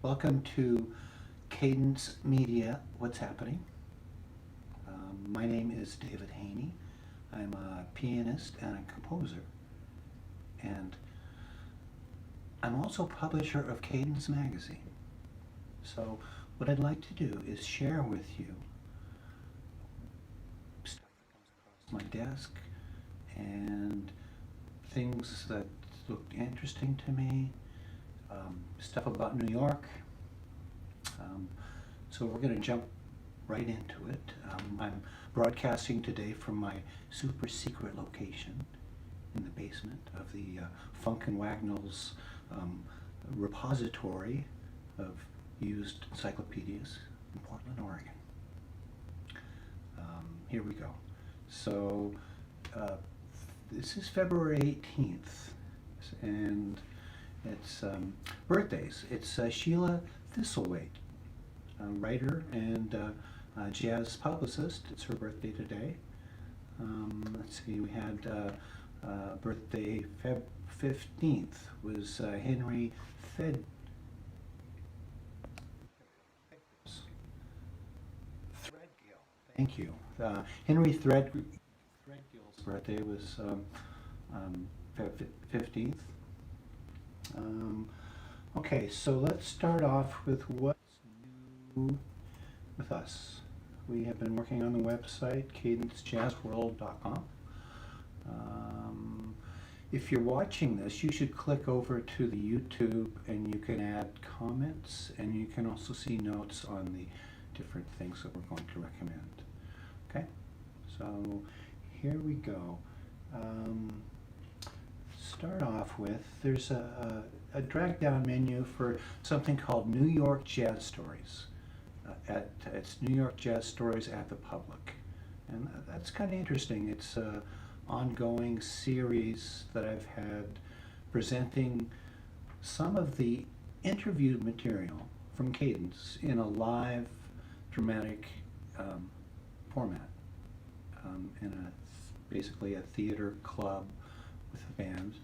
Welcome to Cadence Media, What's Happening? My name is David Haney. I'm a pianist and a composer. And I'm also publisher of Cadence Magazine. So what I'd like to do is share with you stuff that comes across my desk and things that looked interesting to me, stuff about New York. So we're going to jump right into it. I'm broadcasting today from my super secret location in the basement of the Funk and Wagnall's repository of used encyclopedias in Portland, Oregon. Here we go. So this is February 18th, and it's birthdays. It's Sheila Thistlethwaite, writer and jazz publicist. It's her birthday today. Let's see, we had birthday Feb 15th was Henry Threadgill's Thank you. Henry Threadgill's birthday was Feb 15th. Okay, so let's start off with what's new with us. We have been working on the website, cadencejazzworld.com. If you're watching this, you should click over to the YouTube and you can add comments, and you can also see notes on the different things that we're going to recommend. Okay, so here we go. Start off with, there's a drag down menu for something called New York Jazz Stories. It's New York Jazz Stories at the Public, and that's kind of interesting. It's an ongoing series that I've had presenting some of the interviewed material from Cadence in a live dramatic format, basically a theater club with a band,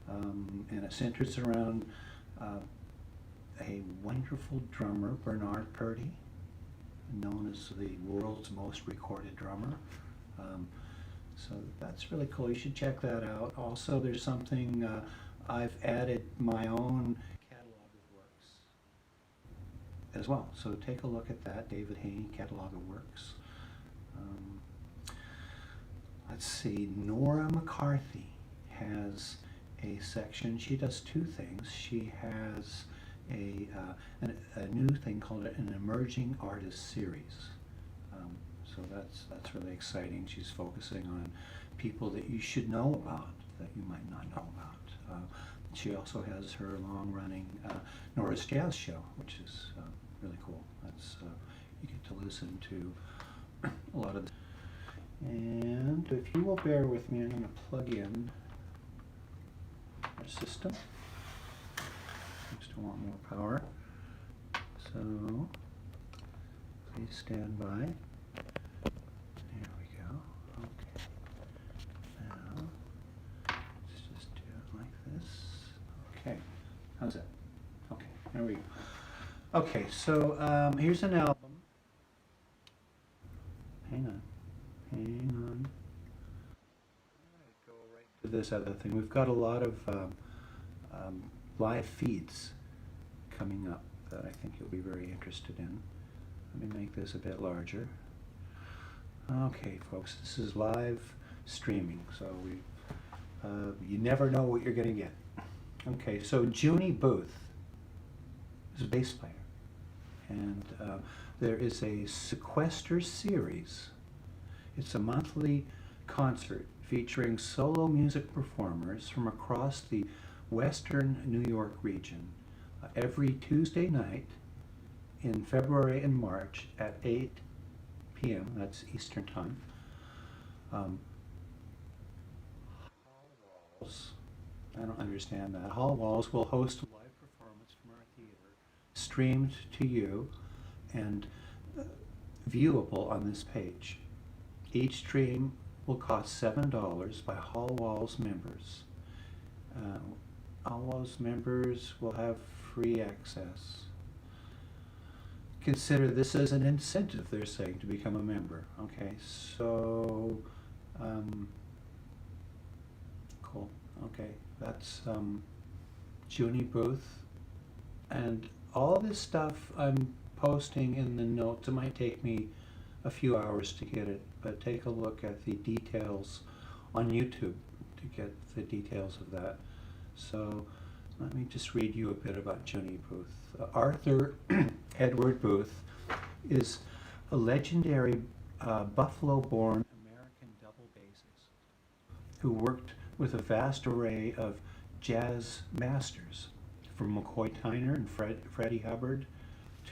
and it centers around a wonderful drummer, Bernard Purdie, known as the world's most recorded drummer. So that's really cool. You should check that out. Also, there's something, I've added my own catalog of works as well. So take a look at that, David Haney, Catalog of Works. Let's see, Nora McCarthy has a section. She does two things. She has a new thing called an Emerging Artist Series. So that's really exciting. She's focusing on people that you should know about that you might not know about. She also has her long-running Nora's Jazz Show, which is really cool. That's you get to listen to a lot of. And if you will bear with me, I'm going to plug in our system. Seems to want more power. So please stand by. There we go. Okay. Now let's just do it like this. Okay. How's that? Okay. There we go. Okay. So here's an album. Hang on. Hang on. Go right to this other thing. We've got a lot of live feeds coming up that I think you'll be very interested in. Let me make this a bit larger. Okay, folks, this is live streaming, so you never know what you're going to get. Okay, so Juini Booth is a bass player, and there is a Sequester series. It's a monthly concert featuring solo music performers from across the Western New York region every Tuesday night in February and March at 8 p.m. That's Eastern Time. Hall Walls, I don't understand that. Hall Walls will host a live performance from our theater, streamed to you and viewable on this page. Each stream will cost $7 by Hall Walls members. Hall Walls members will have free access. consider this as an incentive, they're saying, to become a member. Okay, so, cool. Okay, that's Juini Booth. And all this stuff I'm posting in the notes. It might take me a few hours to get it, but take a look at the details on YouTube to get the details of that. So let me just read you a bit about Juini Booth. Arthur Edward Booth is a legendary Buffalo-born American double bassist who worked with a vast array of jazz masters, from McCoy Tyner and Freddie Hubbard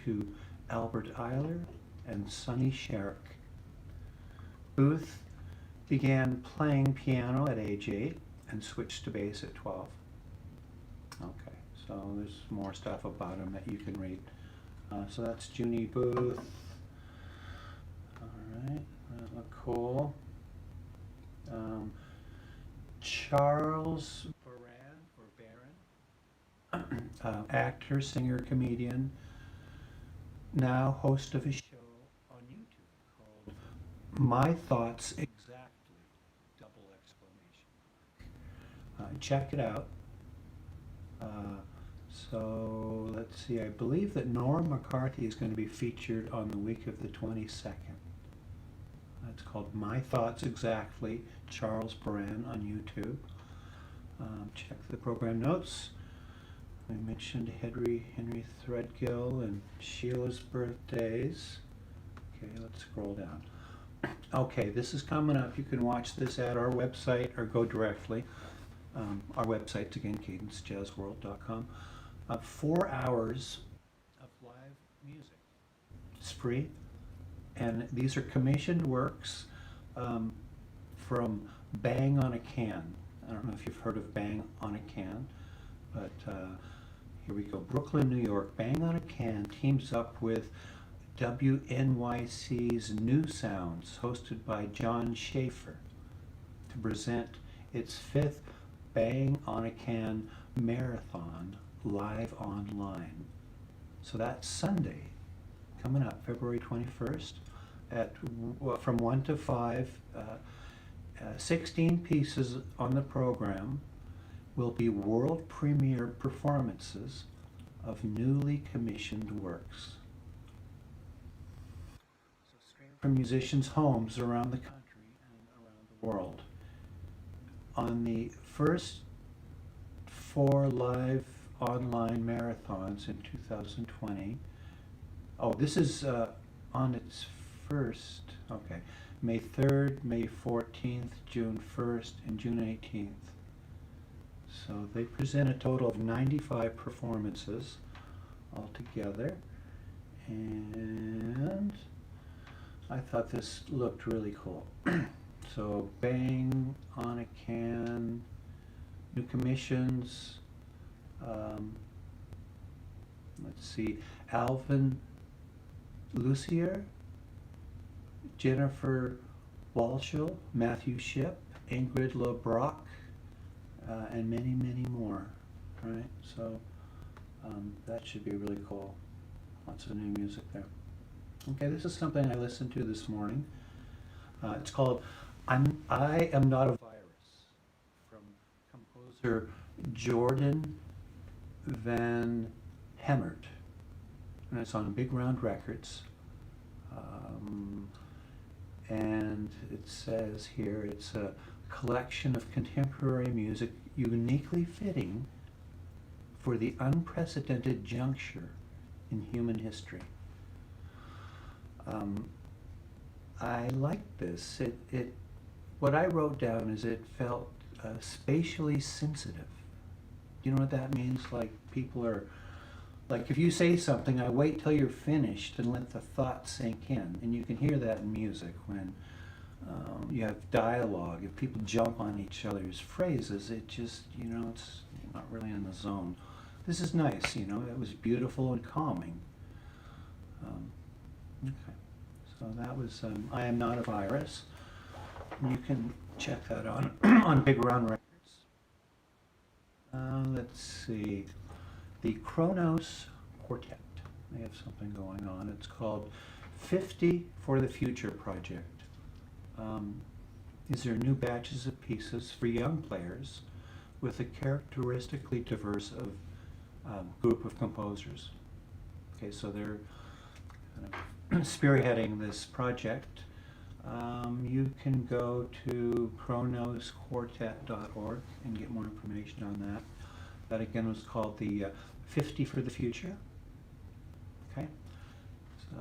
to Albert Ayler and Sonny Sherrick. Booth began playing piano at age 8 and switched to bass at 12. Okay, so there's more stuff about him that you can read. So that's Juini Booth. Alright, that looked cool. Charles Baran, actor, singer, comedian, now host of a show on YouTube called My Thoughts Exactly, double exclamation. Check it out. So let's see, I believe that Nora McCarthy is going to be featured on the week of the 22nd. It's called My Thoughts Exactly, Charles Baran on YouTube. Check the program notes. We mentioned Henry Threadgill and Sheila's birthdays. Okay, let's scroll down. Okay, this is coming up. You can watch this at our website or go directly. Our website's again, cadencejazzworld.com. 4 hours of live music. It's free. And these are commissioned works from Bang on a Can. I don't know if you've heard of Bang on a Can, but here we go. Brooklyn, New York. Bang on a Can teams up with WNYC's New Sounds, hosted by John Schaefer, to present its 5th Bang on a Can Marathon live online. So that's Sunday, coming up, February 21st, from 1 to 5. 16 pieces on the program will be world premiere performances of newly commissioned works. So straight from musicians' homes around the country and around the world. On the first 4 live online marathons in 2020, this is on its first, okay, May 3rd, May 14th, June 1st, and June 18th. So they present a total of 95 performances altogether, and I thought this looked really cool. So Bang on a Can, new commissions, let's see, Alvin Lucier, Jennifer Walshall, Matthew Shipp, Ingrid LeBrock, and many, many more, right? So that should be really cool. Lots of new music there. Okay, this is something I listened to this morning. It's called I Am Not a Virus, from composer Jordan Van Hemert, and it's on Big Round Records. And it says here it's a collection of contemporary music uniquely fitting for the unprecedented juncture in human history. I like this. What I wrote down is it felt spatially sensitive. You know what that means? Like people are, like if you say something, I wait till you're finished and let the thought sink in. And you can hear that in music when you have dialogue. If people jump on each other's phrases, it just, it's not really in the zone. This is nice, it was beautiful and calming. Okay, so that was I Am Not a Virus. You can check that on on Big Round Records. Let's see, the Kronos Quartet. They have something going on. It's called 50 for the Future Project. These are new batches of pieces for young players with a characteristically diverse group of composers. Okay, so they're kind of spearheading this project. You can go to chronosquartet.org and get more information on that. That again was called the 50 for the Future. Okay, so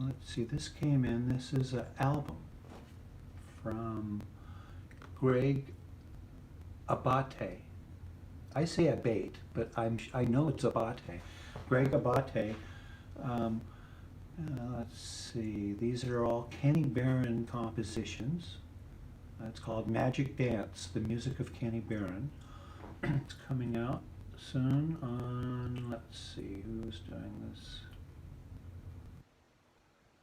let's see, this came in, this is an album from Greg Abate. I say Abate, but I know it's Abate. Greg Abate. Let's see, these are all Kenny Barron compositions. It's called Magic Dance, the music of Kenny Barron. It's coming out soon on, let's see, who's doing this?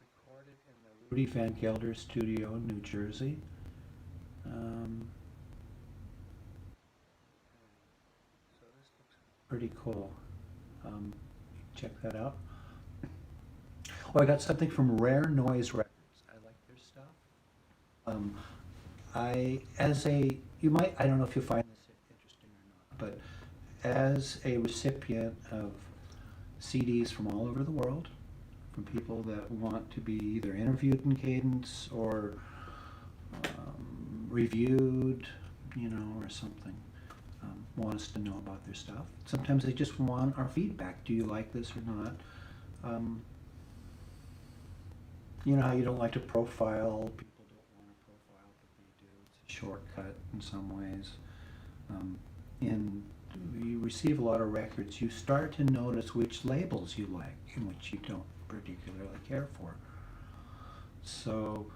Recorded in the Rudy Van Gelder studio in New Jersey. So this looks pretty cool. Check that out. Oh, I got something from Rare Noise Records. I like their stuff. I don't know if you find this interesting or not, but as a recipient of CDs from all over the world, from people that want to be either interviewed in Cadence or reviewed, or something, want us to know about their stuff. Sometimes they just want our feedback. Do you like this or not? You know how you don't like to profile, people don't want to profile, but they do. It's a shortcut in some ways. You receive a lot of records, you start to notice which labels you like and which you don't particularly care for. So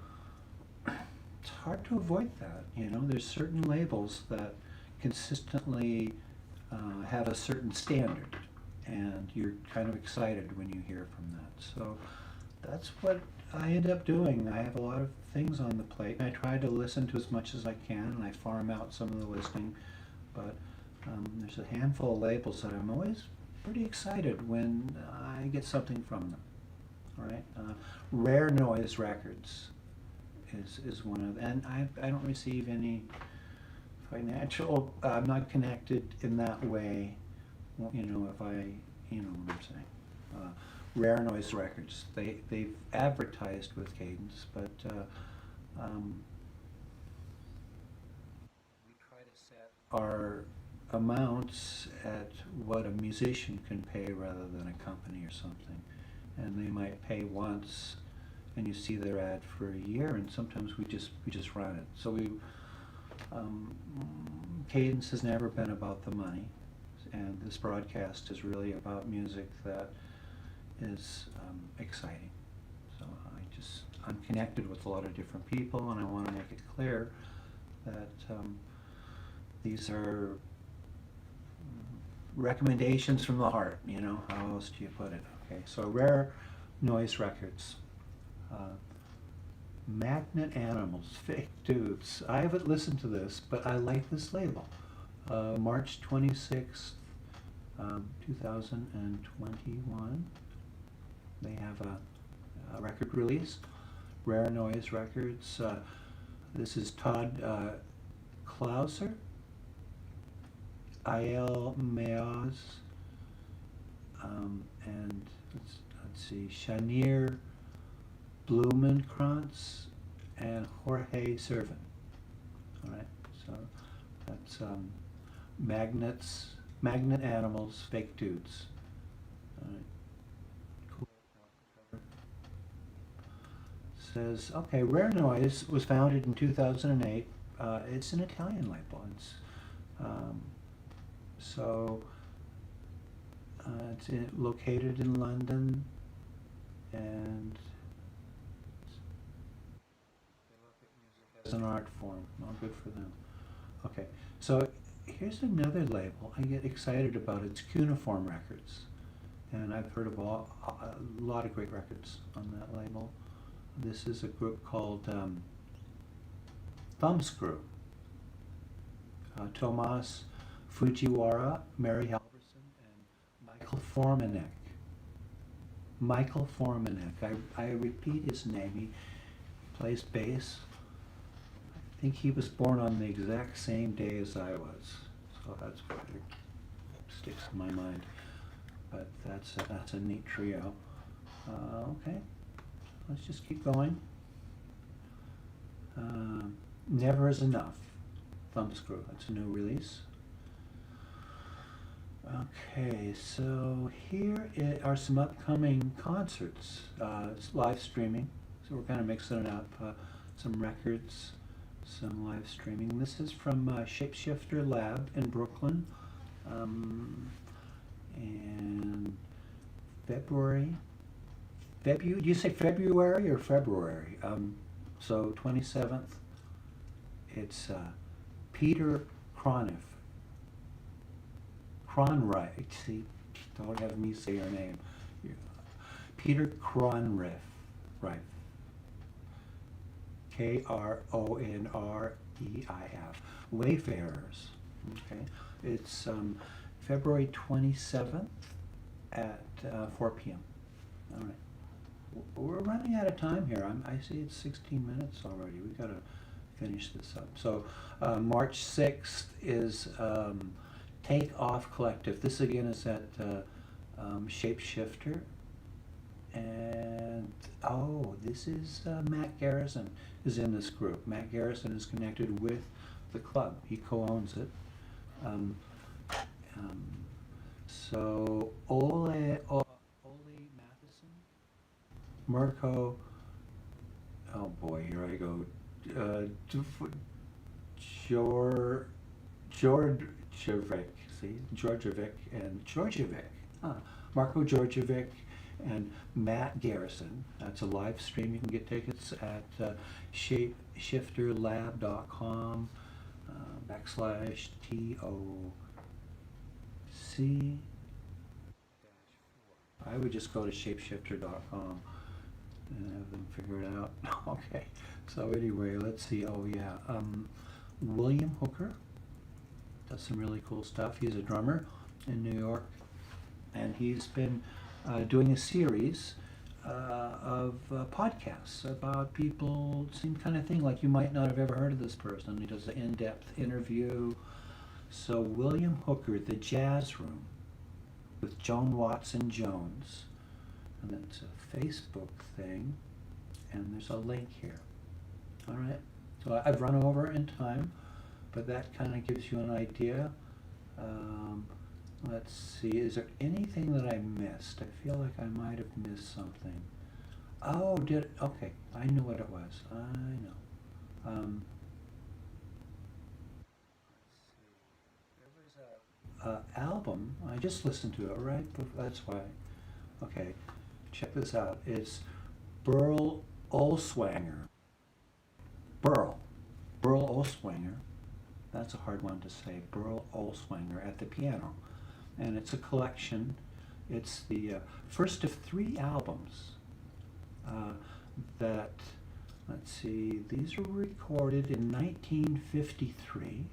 it's hard to avoid that. There's certain labels that consistently have a certain standard, and you're kind of excited when you hear from that. So that's what I end up doing. I have a lot of things on the plate, and I try to listen to as much as I can, and I farm out some of the listening, but there's a handful of labels that I'm always pretty excited when I get something from them. All right, Rare Noise Records is one of them, and I don't receive any financial. I'm not connected in that way. If I, what I'm saying. Rare Noise Records. They've advertised with Cadence, but we try to set our amounts at what a musician can pay rather than a company or something. And they might pay once, and you see their ad for a year, and sometimes we just run it. So Cadence has never been about the money, and this broadcast is really about music that is exciting. So I'm connected with a lot of different people, and I want to make it clear that these are recommendations from the heart. How else do you put it? Okay, so Rare Noise Records. Magnet Animals, Fake Dudes. I haven't listened to this, but I like this label. March 26th, 2021. They have a record release, Rare Noise Records. This is Todd Clauser, Il Meaz, and let's see, Shanir Blumenkrantz and Jorge Servan. All right, so that's Magnet Animals, Fake Dudes. All right. Says, okay, Rare Noise was founded in 2008. It's an Italian label. It's located in London, and they look at music as an art form. Well, good for them. Okay, so here's another label I get excited about. It's Cuneiform Records, and I've heard of a lot of great records on that label. This is a group called Thumbscrew. Tomas Fujiwara, Mary Halverson, and Michael Formanek. Michael Formanek. I repeat his name. He plays bass. I think he was born on the exact same day as I was, so that's why it sticks in my mind. But that's a neat trio. Okay, let's just keep going. Never Is Enough, Thumbscrew. That's a new release. Okay, so here are some upcoming concerts, live streaming. So we're kind of mixing it up. Some records, some live streaming. This is from Shapeshifter Lab in Brooklyn. And February. Do you say February or February? So 27th. It's Peter Cronriff. See, don't have me say your name. Peter Cronriff, right? Kronreif. Wayfarers. Okay, it's February 27th at 4 p.m. All right. We're running out of time here. I see it's 16 minutes already. We've got to finish this up. So March 6th is Take Off Collective. This again is at Shapeshifter. And this is Matt Garrison is in this group. Matt Garrison is connected with the club. He co-owns it. So Ole Matheson, Mirko, oh boy, here I go. Georgievic, see, Georgievic, Marco Georgievic and Matt Garrison. That's a live stream. You can get tickets at shapeshifterlab.com /TOC. I would just go to shapeshifter.com and have them figure it out. Okay, so anyway, let's see. Oh yeah, William Hooker does some really cool stuff. He's a drummer in New York, and he's been doing a series of podcasts about people, same kind of thing, like you might not have ever heard of this person. He does an in-depth interview. So William Hooker, The Jazz Room, with Joan Watson Jones, and it's a Facebook thing, and there's a link here. All right, so I've run over in time, but that kind of gives you an idea. Let's see, is there anything that I missed? I feel like I might have missed something. Oh, okay, I know what it was. I know. There was a album, I just listened to it, right? That's why. Okay, check this out. It's Berl Olswanger. Berl Olswanger. That's a hard one to say. Berl Olswanger at the piano. And it's a collection. It's the first of 3 albums that, let's see, these were recorded in 1953,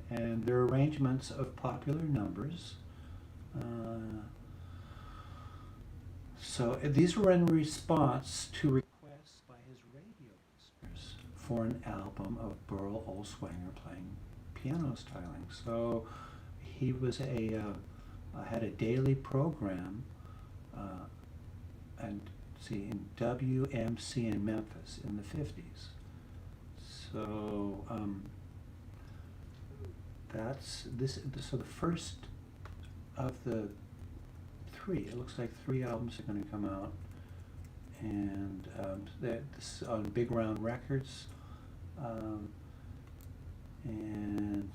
and they're arrangements of popular numbers. So these were in response to requests by his radio listeners for an album of Berl Olswanger playing piano styling. So he was had a daily program, and see, in WMC in Memphis in the 50s. So that's this. So the first of the 3, it looks like 3 albums are going to come out, and this on Big Round Records, and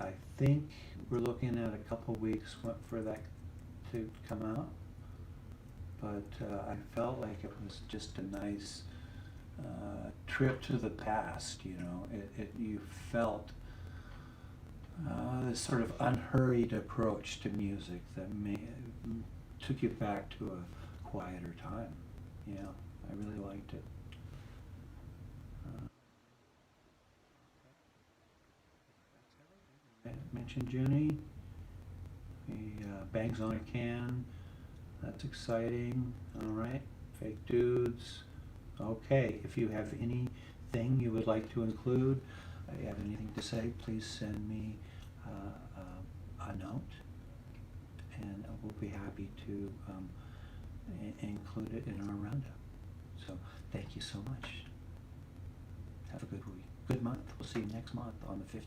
I think we're looking at a couple weeks for that to come out. But I felt like it was just a nice trip to the past. You know, you felt this sort of unhurried approach to music that took you back to a quieter time. Yeah, I really liked it. I mentioned Juini. He bangs on a can. That's exciting. All right, fake dudes. Okay, if you have anything you would like to include, if you have anything to say, please send me a note, and we'll be happy to include it in our roundup. So thank you so much. Have a good week, good month. We'll see you next month on the 15th.